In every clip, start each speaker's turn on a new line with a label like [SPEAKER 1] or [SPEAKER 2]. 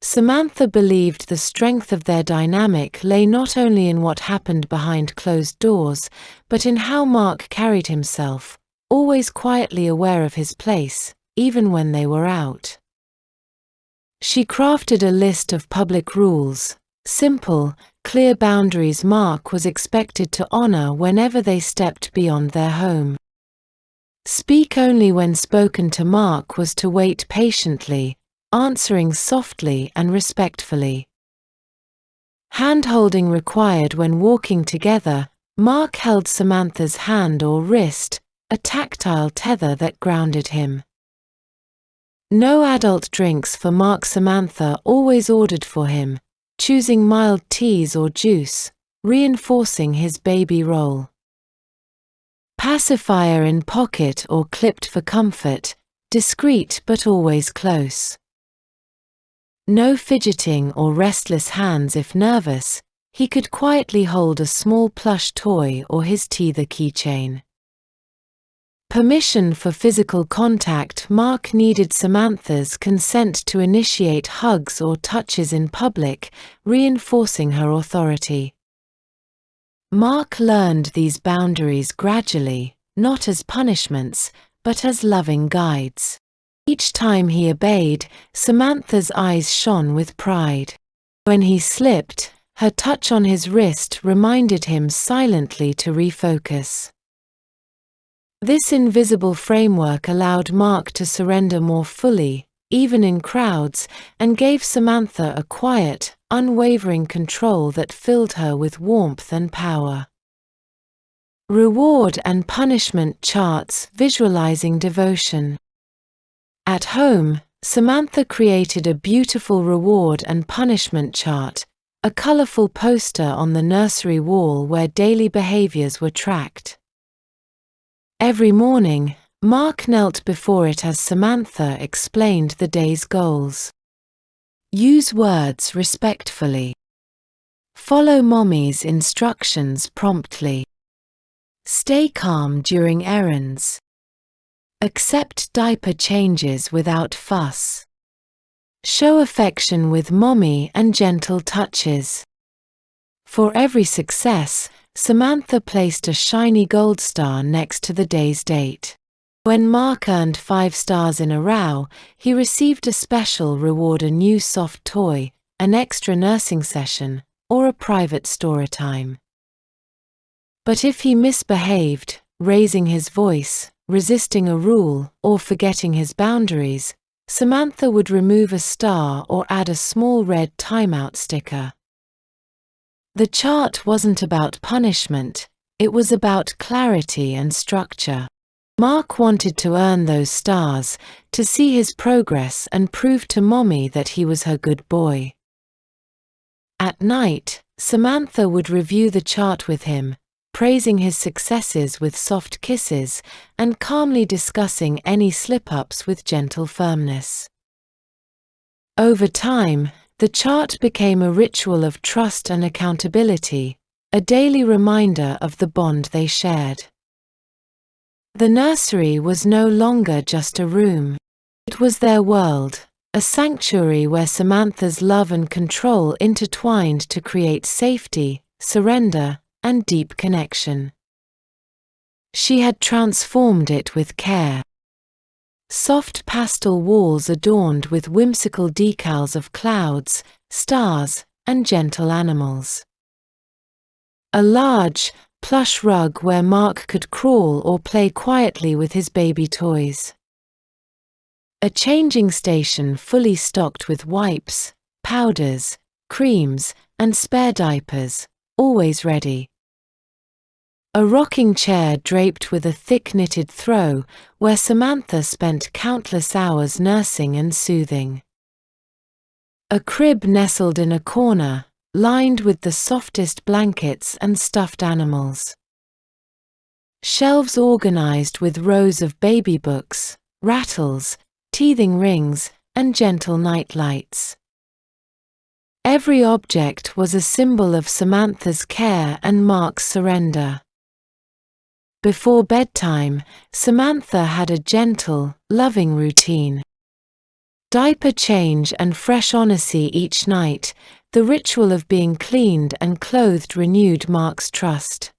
[SPEAKER 1] Samantha believed the strength of their dynamic lay not only in what happened behind closed doors, but in how Mark carried himself, always quietly aware of his place, even when they were out. She crafted a list of public rules, simple, clear boundaries Mark was expected to honor whenever they stepped beyond their home. Speak only when spoken to. Mark was to wait patiently, answering softly and respectfully. Hand-holding required when walking together. Mark held Samantha's hand or wrist, a tactile tether that grounded him. No adult drinks for Mark. Samantha always ordered for him, choosing mild teas or juice, reinforcing his baby role. Pacifier in pocket or clipped for comfort, discreet but always close. No fidgeting or restless hands. If nervous, he could quietly hold a small plush toy or his teether keychain. Permission for physical contact. Mark needed Samantha's consent to initiate hugs or touches in public, reinforcing her authority. Mark learned these boundaries gradually, not as punishments, but as loving guides. Each time he obeyed, Samantha's eyes shone with pride. When he slipped, her touch on his wrist reminded him silently to refocus. This invisible framework allowed Mark to surrender more fully, even in crowds, and gave Samantha a quiet, unwavering control that filled her with warmth and power. Reward and punishment charts visualizing devotion. At home, Samantha created a beautiful reward and punishment chart, a colorful poster on the nursery wall where daily behaviors were tracked. Every morning, Mark knelt before it as Samantha explained the day's goals. Use words respectfully. Follow mommy's instructions promptly. Stay calm during errands. Accept diaper changes without fuss. Show affection with mommy and gentle touches. For every success, Samantha placed a shiny gold star next to the day's date. When Mark earned 5 stars in a row, he received a special reward: a new soft toy, an extra nursing session, or a private story time. But if he misbehaved, raising his voice, resisting a rule, or forgetting his boundaries, Samantha would remove a star or add a small red timeout sticker. The chart wasn't about punishment, it was about clarity and structure. Mark wanted to earn those stars, to see his progress and prove to mommy that he was her good boy. At night, Samantha would review the chart with him, praising his successes with soft kisses, and calmly discussing any slip-ups with gentle firmness. Over time, the chart became a ritual of trust and accountability, a daily reminder of the bond they shared. The nursery was no longer just a room. It was their world, a sanctuary where Samantha's love and control intertwined to create safety, surrender, and deep connection. She had transformed it with care. Soft pastel walls adorned with whimsical decals of clouds, stars, and gentle animals. A large, plush rug where Mark could crawl or play quietly with his baby toys. A changing station fully stocked with wipes, powders, creams, and spare diapers, always ready. A rocking chair draped with a thick knitted throw, where Samantha spent countless hours nursing and soothing. A crib nestled in a corner, lined with the softest blankets and stuffed animals. Shelves organized with rows of baby books, rattles, teething rings, and gentle night lights. Every object was a symbol of Samantha's care and Mark's surrender. Before bedtime, Samantha had a gentle, loving routine. Diaper change and fresh honesty each night, the ritual of being cleaned and clothed renewed Mark's trust.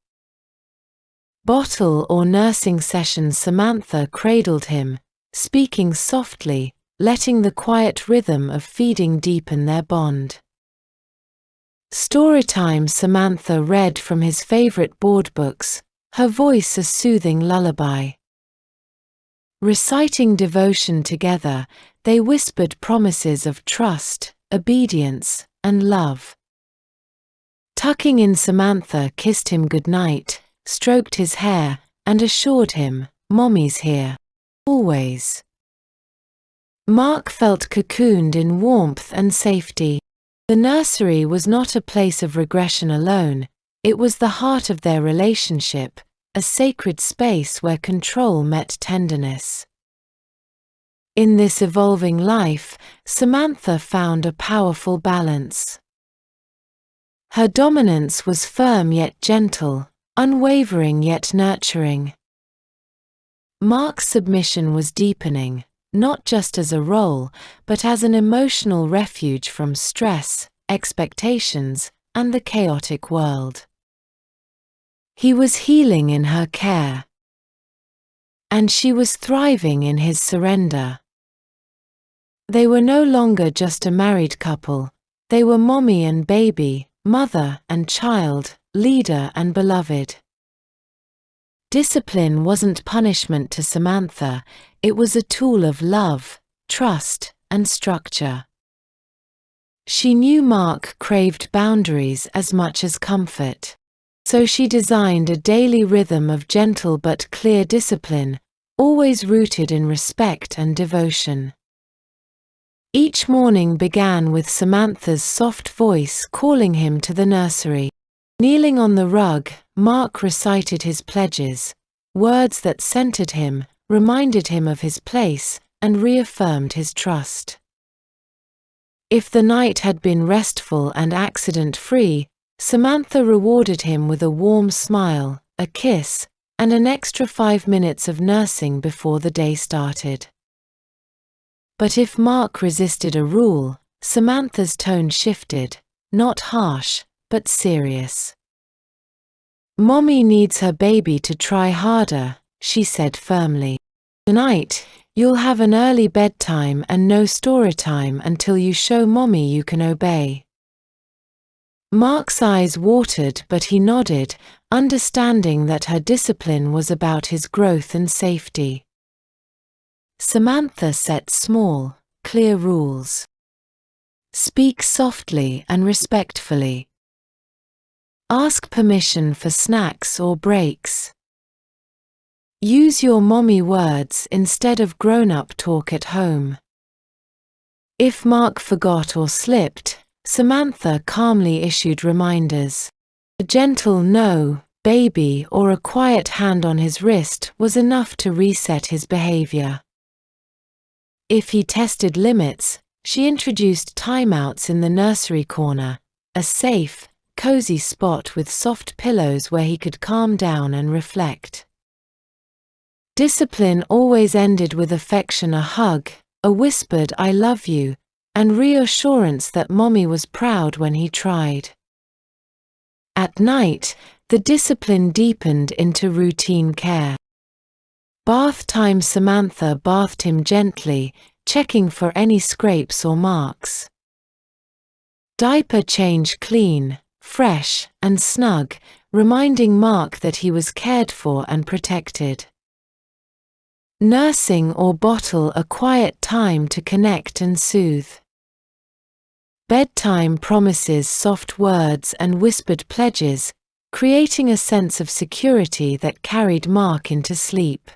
[SPEAKER 1] Bottle or nursing sessions. Samantha cradled him, speaking softly, letting the quiet rhythm of feeding deepen their bond. Storytime. Samantha read from his favorite board books, her voice a soothing lullaby. Reciting devotion together, they whispered promises of trust, obedience, and love. Tucking in. Samantha kissed him goodnight, stroked his hair, and assured him, "Mommy's here. Always." Mark felt cocooned in warmth and safety. The nursery was not a place of regression alone, it was the heart of their relationship, a sacred space where control met tenderness. In this evolving life, Samantha found a powerful balance. Her dominance was firm yet gentle, unwavering yet nurturing. Mark's submission was deepening, not just as a role, but as an emotional refuge from stress, expectations, and the chaotic world. He was healing in her care, and she was thriving in his surrender. They were no longer just a married couple, they were mommy and baby, mother and child, leader and beloved. Discipline wasn't punishment to Samantha, it was a tool of love, trust, and structure. She knew Mark craved boundaries as much as comfort. So she designed a daily rhythm of gentle but clear discipline, always rooted in respect and devotion. Each morning began with Samantha's soft voice calling him to the nursery. Kneeling on the rug, Mark recited his pledges, words that centered him, reminded him of his place, and reaffirmed his trust. If the night had been restful and accident-free, Samantha rewarded him with a warm smile, a kiss, and an extra 5 minutes of nursing before the day started. But if Mark resisted a rule, Samantha's tone shifted, not harsh, but serious. "Mommy needs her baby to try harder," she said firmly. "Tonight, you'll have an early bedtime and no storytime until you show Mommy you can obey." Mark's eyes watered, but he nodded, understanding that her discipline was about his growth and safety. Samantha set small, clear rules. Speak softly and respectfully. Ask permission for snacks or breaks. Use your mommy words instead of grown-up talk at home. If Mark forgot or slipped, Samantha calmly issued reminders. A gentle "no, baby" or a quiet hand on his wrist was enough to reset his behavior. If he tested limits, she introduced timeouts in the nursery corner, a safe, cozy spot with soft pillows where he could calm down and reflect. Discipline always ended with affection, a hug, a whispered "I love you," and reassurance that Mommy was proud when he tried. At night, the discipline deepened into routine care. Bath time. Samantha bathed him gently, checking for any scrapes or marks. Diaper change clean, fresh, and snug, reminding Mark that he was cared for and protected. Nursing or bottle, a quiet time to connect and soothe. Bedtime promises, soft words and whispered pledges, creating a sense of security that carried Mark into sleep.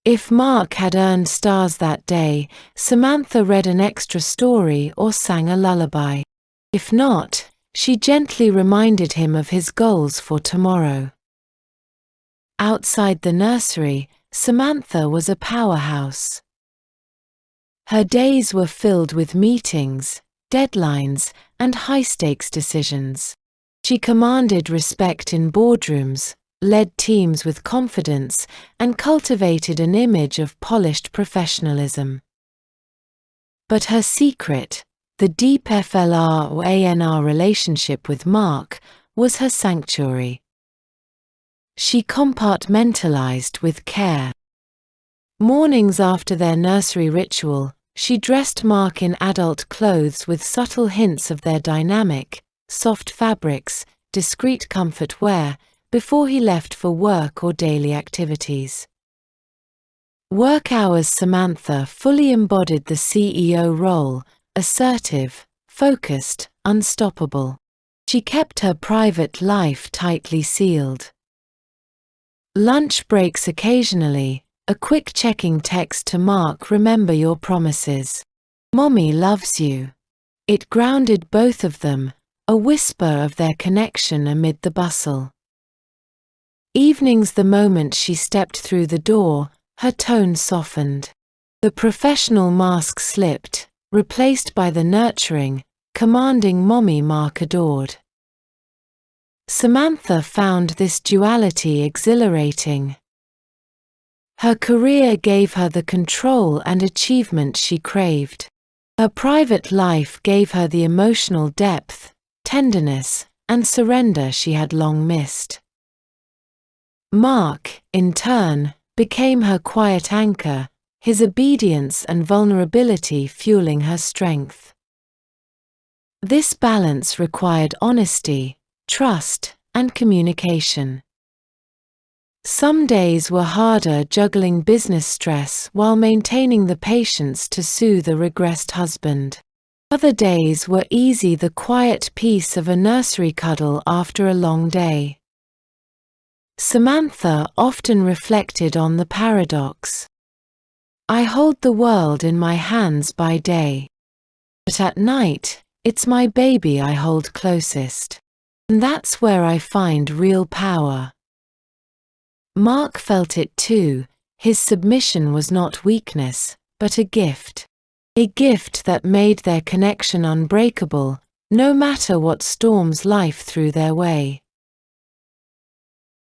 [SPEAKER 1] If Mark had earned stars that day, Samantha read an extra story or sang a lullaby. If not, she gently reminded him of his goals for tomorrow. Outside the nursery, Samantha was a powerhouse. Her days were filled with meetings, deadlines, and high-stakes decisions. She commanded respect in boardrooms, led teams with confidence, and cultivated an image of polished professionalism. But her secret, the deep FLR or ANR relationship with Mark, was her sanctuary. She compartmentalized with care. Mornings after their nursery ritual, she dressed Mark in adult clothes with subtle hints of their dynamic, soft fabrics, discreet comfort wear, before he left for work or daily activities. Work hours. Samantha fully embodied the CEO role, assertive, focused, unstoppable. She kept her private life tightly sealed. Lunch breaks. Occasionally, a quick checking text to Mark, "Remember your promises. Mommy loves you." It grounded both of them, a whisper of their connection amid the bustle. Evenings. The moment she stepped through the door, her tone softened. The professional mask slipped, replaced by the nurturing, commanding mommy Mark adored. Samantha found this duality exhilarating. Her career gave her the control and achievement she craved. Her private life gave her the emotional depth, tenderness, and surrender she had long missed. Mark, in turn, became her quiet anchor, his obedience and vulnerability fueling her strength. This balance required honesty, trust, and communication. Some days were harder, juggling business stress while maintaining the patience to soothe a regressed husband. Other days were easy, the quiet peace of a nursery cuddle after a long day. Samantha often reflected on the paradox. I hold the world in my hands by day, but at night, it's my baby I hold closest. And that's where I find real power. Mark felt it too. His submission was not weakness, but a gift. A gift that made their connection unbreakable, no matter what storms life threw their way.